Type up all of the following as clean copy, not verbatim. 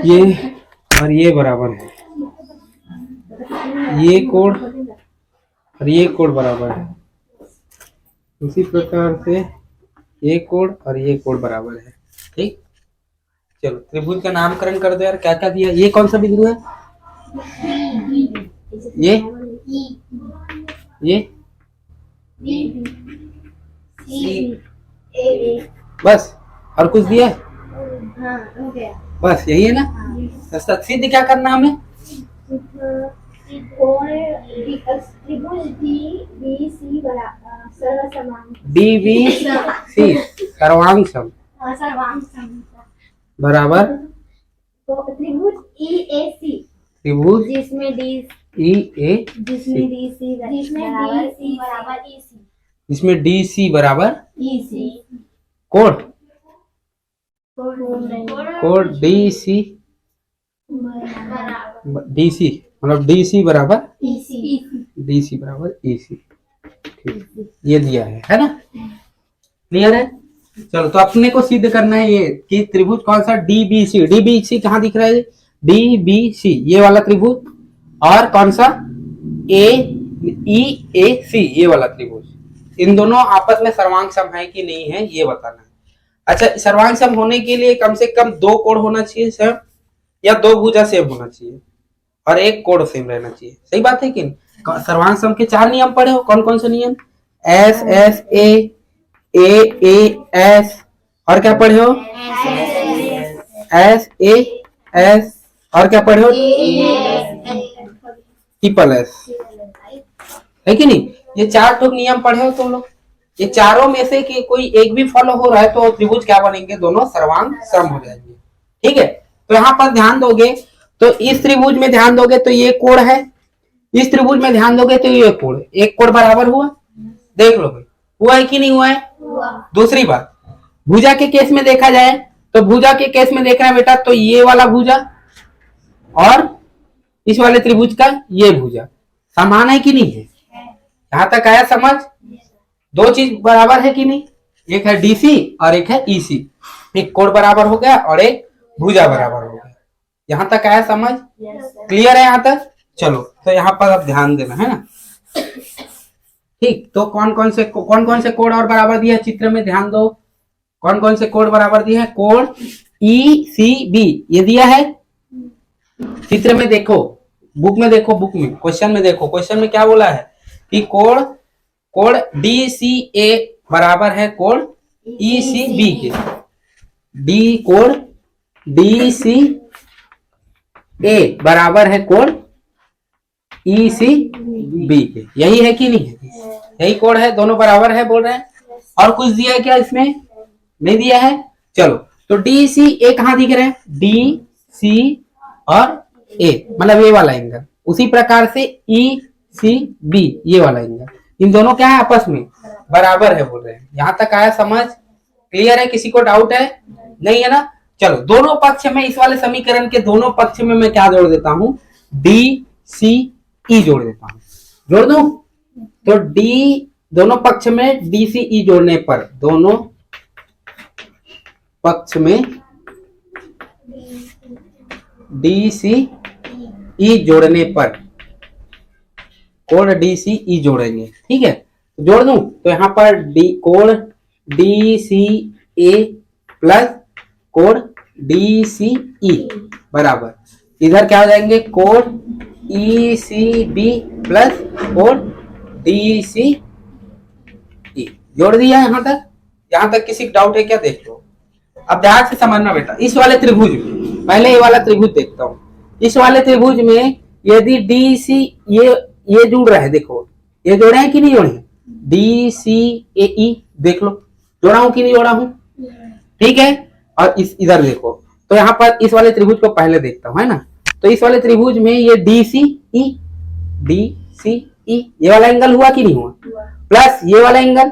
ये और ये बराबर है, ये कोण और ये कोण बराबर है। उसी प्रकार से ये कोण और ये कोण बराबर है। ठीक, चलो त्रिभुज का नामकरण कर दो यार। क्या क्या दिया? ये कौन सा बिंदु है? ये बस, और कुछ दिया है? बस यही है ना। तो सिद्ध क्या करना हमें? DBC सर्वांग सम बराबर त्रिभुज EAC, त्रिभुज जिसमें DC बराबर EC, कोण DC मतलब DC बराबर EC। ठीक, ये दिया है ना? क्लियर है? चलो, तो अपने को सिद्ध करना है ये कि त्रिभुज कौन सा DBC कहाँ दिख रहा है? DBC ये वाला त्रिभुज, और कौन सा EAC ये वाला त्रिभुज, इन दोनों आपस में सर्वांग सम है कि नहीं है ये बताना है। अच्छा, सर्वांग सम होने के लिए कम से कम दो कोण होना चाहिए सेम, या दो भुजा सेम होना चाहिए, और एक कोण सेम रहना चाहिए। सही बात है कि नहीं? सर्वांग सम के 4 नियम पढ़े हो। कौन कौन से नियम? S और क्या पढ़े हो? SAS और क्या पढ़े हो? SSS है कि नहीं? ये 4 ठोक नियम पढ़े हो तुम लोग। ये चारों में से कि कोई एक भी फॉलो हो रहा है तो त्रिभुज क्या बनेंगे? दोनों सर्वांग सम हो जाएंगे। ठीक है, तो यहाँ पर ध्यान दोगे तो इस त्रिभुज में ध्यान दोगे तो ये कोण है, इस त्रिभुज में ध्यान दोगे तो ये कोण, एक कोण बराबर हुआ। देख लो भाई, हुआ है कि नहीं हुआ है? दूसरी बात, भुजा के केस में देखा जाए तो भुजा के केस में देखना है बेटा, तो ये वाला भुजा और इस वाले त्रिभुज का ये भुजा समान है कि नहीं है? यहां तक आया समझ? दो चीज बराबर है कि नहीं? एक है DC और एक है EC। एक कोण बराबर हो गया और एक भुजा बराबर हो गया। यहां तक आया समझ? क्लियर है यहां तक? चलो, तो यहाँ पर अब ध्यान देना है ना। ठीक, तो कौन कौन से कोण और बराबर दिया है चित्र में? ध्यान दो, कौन कौन से कोण बराबर दिए हैं? कोण ECB ये दिया है चित्र में। देखो बुक में, देखो बुक में, क्वेश्चन में देखो, क्वेश्चन में क्या बोला है कि कोण DCA बराबर है कोण ECB के। कोण DCA बराबर है कोण ECB के। यही है कि नहीं है? यही कोण है, दोनों बराबर है बोल रहे हैं। और कुछ दिया है क्या इसमें? नहीं दिया है। चलो, तो DCA कहाँ दिख रहे हैं? DC और A मतलब ये वाला एंगल। उसी प्रकार से ECB ये वाला एंगल, इन दोनों क्या है? आपस में बराबर है बोल रहे हैं। यहां तक आया समझ? क्लियर है? किसी को डाउट है? नहीं है ना? चलो, दोनों पक्ष में, इस वाले समीकरण के दोनों पक्ष में मैं क्या जोड़ देता हूं? DCE जोड़ देता हूं। जोड़ दूं? तो दोनों पक्ष में DCE जोड़ने पर, दोनों पक्ष में DCE जोड़ने पर कोण DCE जोड़ेंगे। ठीक है, जोड़ दूं तो यहां पर कोण DCA प्लस कोण DCE बराबर, इधर क्या हो जाएंगे? कोण ECB प्लस कोण DCE। जोड़ दिया यहां तक? यहां तक किसी डाउट है क्या? देख लो, अब ध्यान से समझना बेटा। इस वाले त्रिभुज में, पहले ये वाला त्रिभुज देखता हूं। इस वाले त्रिभुज में यदि DC ये जुड़ रहा है, देखो ये जोड़े हैं कि नहीं जोड़े हैं? DCAE देख लो, जोड़ा हूं कि नहीं जोड़ा हूं? ठीक है, और इधर देखो, तो यहाँ पर इस वाले त्रिभुज को पहले देखता हूं, है ना। तो इस वाले त्रिभुज में ये DCE ये वाला एंगल हुआ कि नहीं हुआ? प्लस ये वाला एंगल,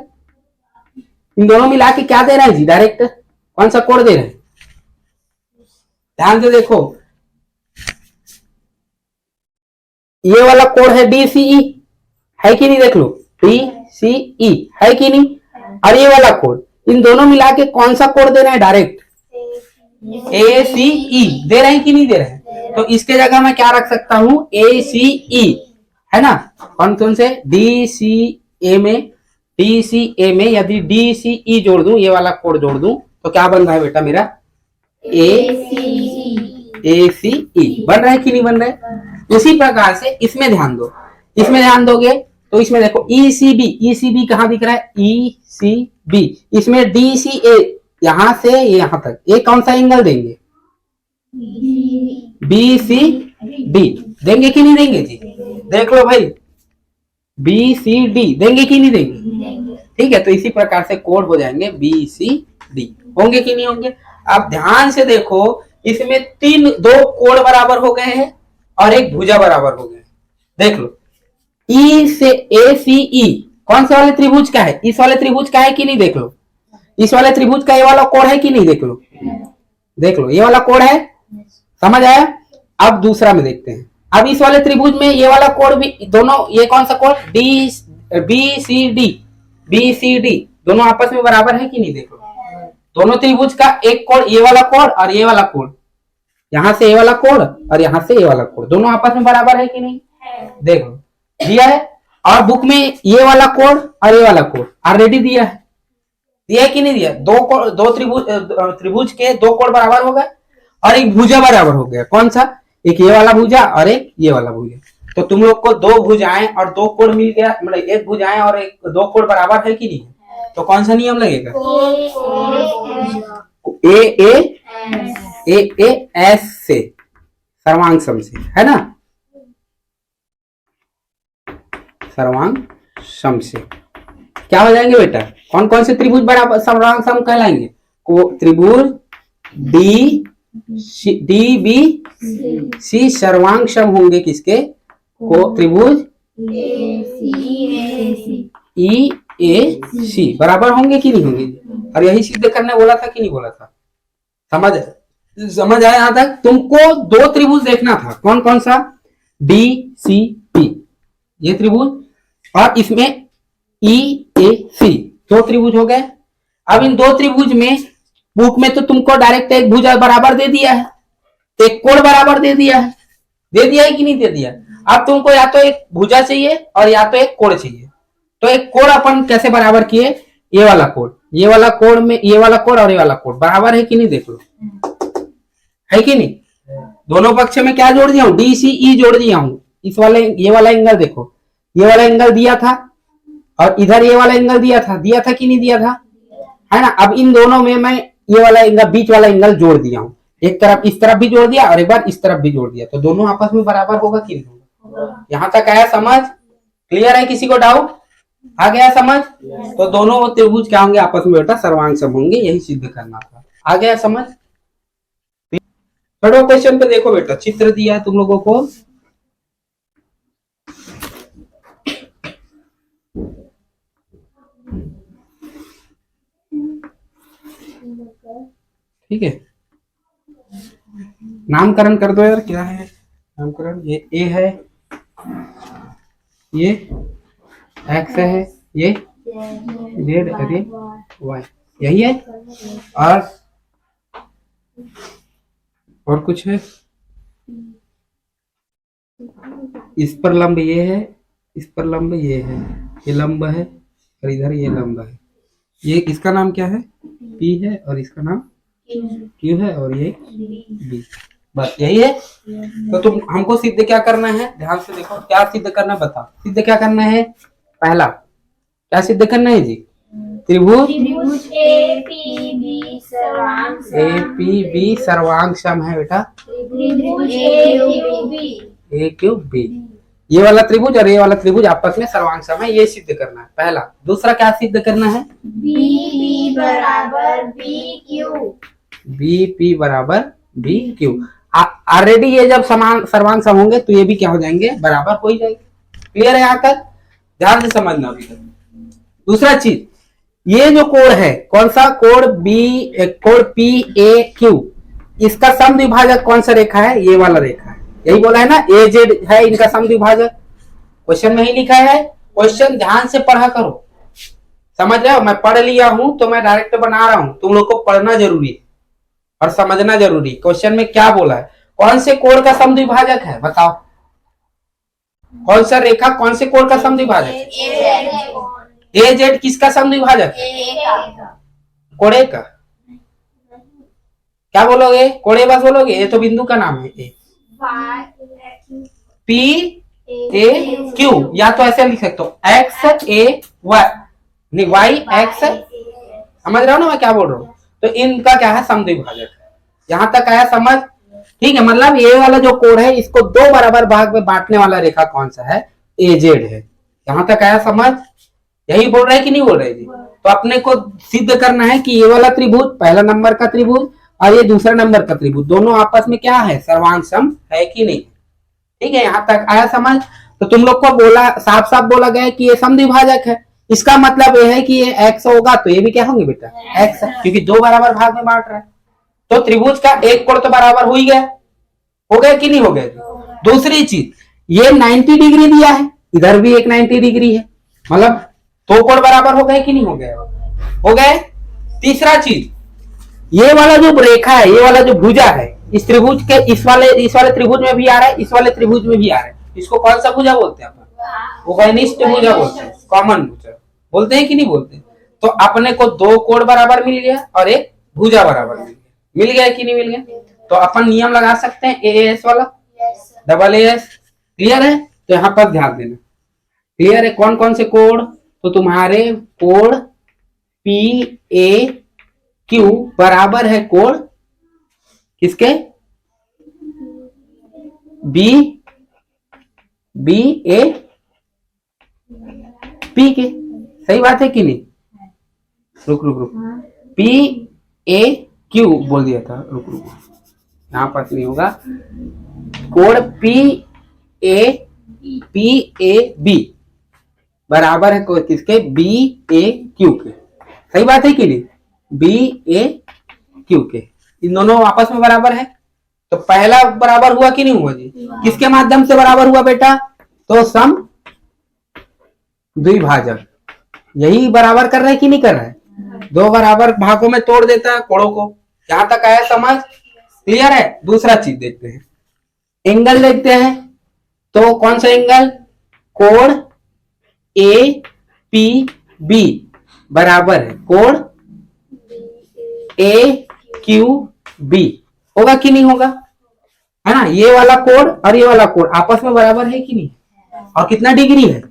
इन दोनों मिला के क्या दे रहा है जी? डायरेक्ट कौन सा कोण दे रहे हैं? ध्यान से देखो, ये वाला कोण है DCE, है कि नहीं? देख लो, DCE है कि नहीं? और ये वाला कोण, इन दोनों मिला के कौन सा कोण दे रहे हैं? डायरेक्ट ए सी ई दे रहे हैं कि नहीं दे रहे हैं? तो इसके जगह मैं क्या रख सकता हूँ, ए सी ई, है ना। कौन कौन से, डी सी ए में, डी सी ए में यदि डी सी ई जोड़ दूं, ये वाला कोड जोड़ दूं, तो क्या बन रहा है बेटा मेरा, ए सी ई बन रहा है कि नहीं बन रहा है। उसी प्रकार से इसमें ध्यान दो, इसमें ध्यान दोगे तो इसमें देखो ई सी बी कहाँ दिख रहा है, ई सी बी, इसमें डी सी ए यहां से यहां तक, ये कौन सा एंगल देंगे, बी सी डी देंगे कि नहीं देंगे जी, देख लो भाई, बी सी डी देंगे कि नहीं देंगे, ठीक है। तो इसी प्रकार से कोड हो जाएंगे बी सी डी, होंगे कि नहीं होंगे। आप ध्यान से देखो, इसमें दो कोड बराबर हो गए हैं और एक भुजा बराबर हो गए, देख लो। ई से ए सी ई कौन से वाले त्रिभुज का है, इस वाले त्रिभुज का है कि नहीं, देख लो। इस वाले त्रिभुज का ये वाला कोड है कि नहीं, देख लो, देख लो, ये वाला कोड है, समझ आया। अब दूसरा में देखते हैं। अब इस वाले त्रिभुज में ये वाला कोड भी, दोनों, ये कौन सा code, D B C D दोनों आपस में बराबर है कि नहीं, देख लो। दोनों त्रिभुज का एक कोड, ये वाला कोड और ये वाला कोड, यहां से ये वाला कोड और यहां से ये वाला कोड, दोनों आपस में बराबर है कि नहीं, देख लो, दिया है। और बुक में ये वाला कोड और ये वाला कोड ऑलरेडी दिया है, दिया है कि नहीं दिया। दो त्रिभुज के दो कोण बराबर हो गए और एक भुजा बराबर हो गया, कौन सा, एक ये वाला भुजा और एक ये वाला भुजा। तो तुम लोग को दो भुजाएं और दो कोण मिल गया, मतलब एक भुजाएं और एक दो कोण बराबर है कि नहीं, तो कौन सा नियम लगेगा, ए एस से, सर्वांग सम से, है ना, सर्वांग सम से क्या हो जाएंगे बेटा, कौन कौन से त्रिभुज बराबर सर्वांग सम कहलाएंगे, को त्रिभुज डी बी सी सर्वांग सम होंगे किसके, को त्रिभुज ई ए सी बराबर होंगे कि नहीं होंगे। और यही सिद्ध करने बोला था कि नहीं बोला था, समझ आया यहां तक। तुमको दो त्रिभुज देखना था, कौन कौन सा, डी सी पी ये त्रिभुज, और इसमें ई ए सी दो त्रिभुज हो गए। अब इन दो त्रिभुज में बुक में तो तुमको डायरेक्ट एक भुजा बराबर दे दिया है, एक कोण बराबर दे दिया है, दे दिया है कि नहीं दे दिया। अब तुमको या तो एक भुजा चाहिए और या तो एक कोण चाहिए। तो एक कोण अपन कैसे बराबर किए, ये वाला कोण, ये वाला कोण में ये वाला कोण और ये वाला कोण बराबर है कि नहीं, देख लो, है कि नहीं। दोनों पक्ष में क्या जोड़ दिया हूं, डी सी ई जोड़ दिया हूं। इस वाले ये वाला एंगल देखो, ये वाला एंगल दिया था और इधर ये वाला एंगल दिया था कि नहीं दिया था, है ना। अब इन दोनों में मैं ये वाला एंगल, बीच वाला एंगल जोड़ दिया हूं, एक तरफ इस तरफ भी जोड़ दिया और एक बार इस तरफ भी जोड़ दिया, तो दोनों आपस में बराबर होगा कि नहीं होगा। यहां तक आया समझ, क्लियर है, किसी को डाउट आ गया समझ। तो दोनों त्रिभुज क्या होंगे, आपस में बेटा सर्वांग सम होंगे, यही सिद्ध करना था, आ गया समझ। थर्ड क्वेश्चन पे देखो बेटा, चित्र दिया है तुम लोगों को, ठीक है। नामकरण कर दो यार, क्या है नामकरण, ये ए है, ये एक्स है, ये जेड, अरे वाई, यही है। और कुछ है, इस पर लंब ये है, इस पर लंब ये है, ये लंब है और इधर ये लंब है। ये इसका नाम क्या है, पी है, और इसका नाम क्यू है, और ये बी, बस यही है। तो तुम हमको सिद्ध क्या करना है, ध्यान से देखो, क्या सिद्ध करना है बताओ, सिद्ध क्या करना है, पहला क्या सिद्ध करना है जी, त्रिभुज ए पी बी सर्वांग सम है बेटा, ए क्यू बी, ये वाला त्रिभुज और ये वाला त्रिभुज आपस में सर्वांग सम है, ये सिद्ध करना है पहला। दूसरा क्या सिद्ध करना है, बी बराबर बी क्यू। ऑलरेडी ये जब समान सर्वांग सम होंगे तो ये भी क्या हो जाएंगे, बराबर हो ही जाएंगे। क्लियर है, यहाँ तक ध्यान से समझना अभी तक। दूसरा चीज, ये जो कोण है, कौन सा कोण, कोण पी ए क्यू, इसका समद्विभाजक कौन सा रेखा है, ये वाला रेखा है, यही बोला है ना, ए जेड है इनका समद्विभाजक, क्वेश्चन में ही लिखा है। क्वेश्चन ध्यान से पढ़ा करो, समझ रहे हो, मैं पढ़ लिया हूं तो मैं डायरेक्ट बना रहा हूं, तुम लोग को पढ़ना जरूरी है, और समझना जरूरी। क्वेश्चन में क्या बोला है, कौन से कोण का समद्विभाजक है बताओ, कौन सा रेखा कौन से कोण का समद्विभाजक है? ए जेड किसका समद्विभाजक है? कोणे का। क्या बोलोगे, कोणे बस बोलोगे, ये तो बिंदु का नाम है। ए पी ए क्यू, या तो ऐसे लिख सकते हो एक्स ए वाई, वाई एक्स, समझ रहे हो ना मैं क्या बोल रहा हूँ। तो इनका क्या है, समद्विभाजक है। यहां तक आया समझ, ठीक है। मतलब ये वाला जो कोण है इसको दो बराबर भाग में बांटने वाला रेखा कौन सा है, ए जेड है। यहां तक आया समझ, यही बोल रहे हैं कि नहीं बोल रहे जी। तो अपने को सिद्ध करना है कि ये वाला त्रिभुज पहला नंबर का त्रिभुज और ये दूसरा नंबर का त्रिभुज दोनों आपस में क्या है, सर्वांग सम है कि नहीं। ठीक है, यहाँ तक आया समझ। तो तुम लोग को बोला, साफ साफ बोला गया कि ये समद्विभाजक है। इसका मतलब ये है कि ये एक्स होगा तो ये भी क्या होंगे बेटा, एक्स, क्योंकि दो बराबर भाग में बांट रहा है। तो त्रिभुज का एक कोण तो बराबर हो ही गया, हो गया कि नहीं हो गया। दूसरी चीज, ये 90 डिग्री दिया है, इधर भी एक 90 डिग्री है, मतलब दो कोण बराबर हो गए कि नहीं हो गए, हो गए। तीसरा चीज, ये वाला जो रेखा है, ये वाला जो भुजा है, इस त्रिभुज के इस वाले त्रिभुज में भी आ रहा है, इस वाले त्रिभुज में भी आ रहा है। इसको कौन सा भुजा बोलते हैं अपन, उभयनिष्ठ भुजा बोलते हैं, कॉमन भुजा बोलते हैं कि नहीं बोलते। तो अपने को दो कोण बराबर मिल गया और एक भुजा बराबर मिल गया कि नहीं मिल गया। तो अपन नियम लगा सकते हैं ए एस वाला, डबल एस, क्लियर है। तो यहाँ पर ध्यान देना, क्लियर है। कौन कौन से कोण, तो तुम्हारे कोण पी ए क्यू बराबर है कोण किसके, बी ए पी के। सही बात है कि नहीं, रुक रुक रुक, पी ए क्यू बोल दिया था, रुक रुक, यहां पर नहीं होगा। कोण पी ए बी बराबर है किसके, बी ए क्यू के। सही बात है कि नहीं, बी ए क्यू के, इन दोनों आपस में बराबर है। तो पहला बराबर हुआ कि नहीं हुआ जी, किसके माध्यम से बराबर हुआ बेटा, तो सम द्विभाजक, यही बराबर कर रहा है कि नहीं कर रहा है, दो बराबर भागों में तोड़ देता है कोणों को। यहां तक आया समझ, क्लियर है। दूसरा चीज देखते हैं, एंगल देखते हैं। तो कौन सा एंगल, कोण ए पी बी बराबर है कोण ए क्यू बी, होगा कि नहीं होगा, है ना। ये वाला कोण और ये वाला कोण आपस में बराबर है कि नहीं, और कितना डिग्री है,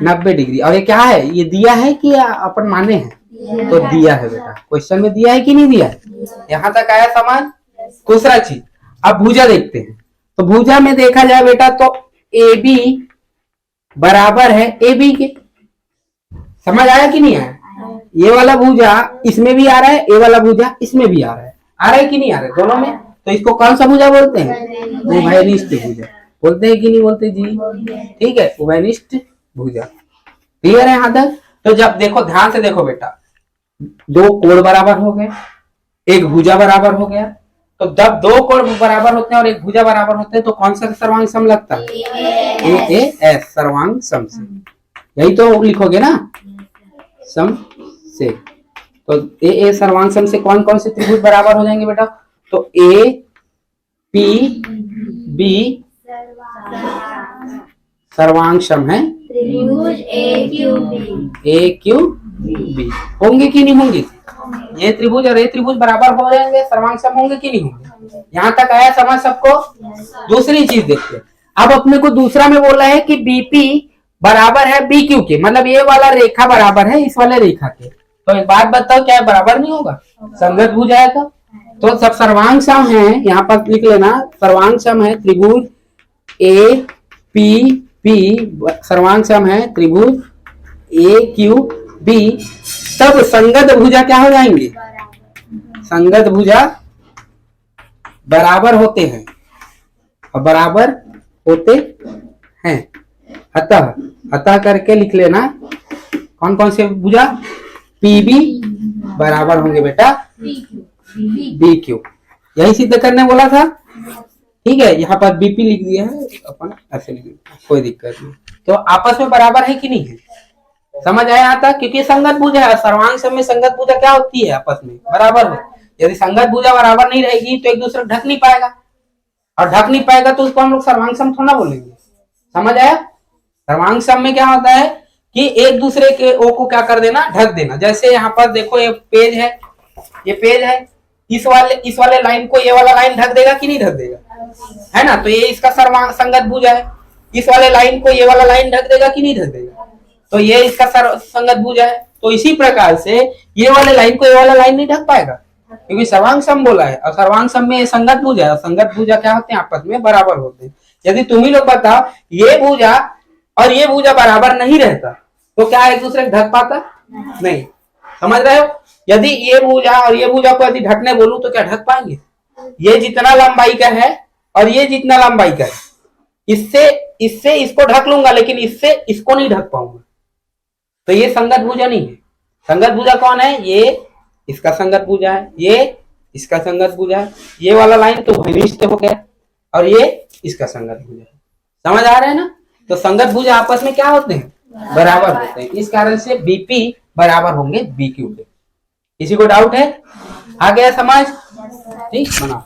90 डिग्री। और ये क्या है, ये दिया है कि अपन माने हैं, तो दिया है बेटा, क्वेश्चन में दिया है कि नहीं दिया है। यहां तक आया समझ। दूसरा चीज, अब भुजा देखते हैं। तो भुजा में देखा जाए बेटा तो ए बी बराबर है ए बी के, समझ आया कि नहीं आया। ये वाला भुजा इसमें भी आ रहा है, ये वाला भुजा इसमें भी आ रहा है कि नहीं आ रहा है, दोनों में। तो इसको कौन सा भुजा बोलते हैं, उभयनिष्ठ भुजा बोलते हैं कि नहीं बोलते जी, ठीक है, उभयनिष्ठ भुजा। क्लियर है यहाँ तक। तो जब देखो, ध्यान से देखो बेटा, दो कोण बराबर हो गए, एक भुजा बराबर हो गया। तो जब दो कोण बराबर होते हैं और एक भुजा बराबर होते हैं तो कौन सा सर्वांग सम लगता है, ए एस, सर्वांग सम से। यही तो लिखोगे ना, सम से। तो ए सर्वांग सम से कौन कौन से त्रिभुज बराबर हो जाएंगे बेटा, तो ए पी बी सर्वांग सम है, त्रिभुज ए क्यू बी होंगे कि नहीं होंगे। ये त्रिभुज और ये त्रिभुज बराबर हो जाएंगे, सर्वांग सम होंगे कि नहीं होंगे। यहाँ तक आया समझ सबको। दूसरी चीज देखते हैं, अब अपने को दूसरा में बोला है कि बीपी बराबर है बी क्यू के, मतलब ये वाला रेखा बराबर है इस वाले रेखा के। तो एक बात बताओ, क्या बराबर नहीं होगा, संगत भुजा है। तो सब सर्वांग सम है, यहाँ पर लिख लेना, सर्वांग सम है त्रिभुज ए पी पी, सर्वांग सम है त्रिभुज ए क्यू बी। तब संगत भुजा क्या हो जाएंगे, संगत भुजा बराबर होते हैं, और बराबर होते हैं। अतः करके लिख लेना, कौन कौन से भुजा, पीबी बराबर होंगे बेटा बी क्यू, यही सिद्ध करने बोला था। ठीक है, यहाँ पर बीपी लिख दिया है, अपन ऐसे लिख दिया, कोई दिक्कत नहीं। तो आपस में बराबर है कि नहीं है, समझ आया आता, क्योंकि संगत भुजा है। सर्वांग सम में संगत भुजा क्या होती है, आपस में बराबर हो। यदि संगत भुजा बराबर नहीं रहेगी तो एक दूसरे को ढक नहीं पाएगा, और ढक नहीं पाएगा तो उसको हम लोग सर्वांग सम थोड़ा बोलेंगे। समझ आया? सर्वांग सम में क्या होता है कि एक दूसरे के ओ को क्या कर देना, ढक देना। जैसे यहाँ पर देखो ये पेज है, ये पेज है, इस वाले लाइन को ये वाला लाइन ढक देगा कि नहीं ढक देगा, है ना? तो ये इसका सर्वांग संगत भुजा है। इस वाले लाइन को ये वाला लाइन ढक देगा कि नहीं ढक देगा, तो ये इसका संगत भुजा है। तो इसी प्रकार से ये वाले लाइन को ये वाला लाइन नहीं ढक पाएगा, क्योंकि सर्वांग सम बोला है, और सर्वांग सम में संगत भुजा है। संगत भुजा क्या होते हैं, आपस में बराबर होते हैं। यदि तुम ही लोग बताओ ये भुजा और ये भुजा बराबर नहीं रहता तो क्या एक दूसरे को ढक पाता? नहीं। समझ रहे हो? यदि ये भुजा और ये भुजा को यदि ढकने बोलूं तो क्या ढक पाएंगे? ये जितना लंबाई का है और ये जितना लंबाई का है, इससे इसको ढक लूंगा, लेकिन इससे इसको नहीं ढक पाऊंगा, तो ये संगत भुजा नहीं है। संगत भुजा कौन है? ये इसका संगत भुजा है, ये इसका संगत भुजा है, ये वाला लाइन तो घनिष्ठ हो गया, और ये इसका संगत भुजा है। समझ आ रहा है ना? तो संगत भुजा आपस में क्या होते हैं, बराबर होते हैं। इस कारण से बीपी बराबर होंगे बीक्यू के। किसी को डाउट है? आ गया समझ? ठीक, बना।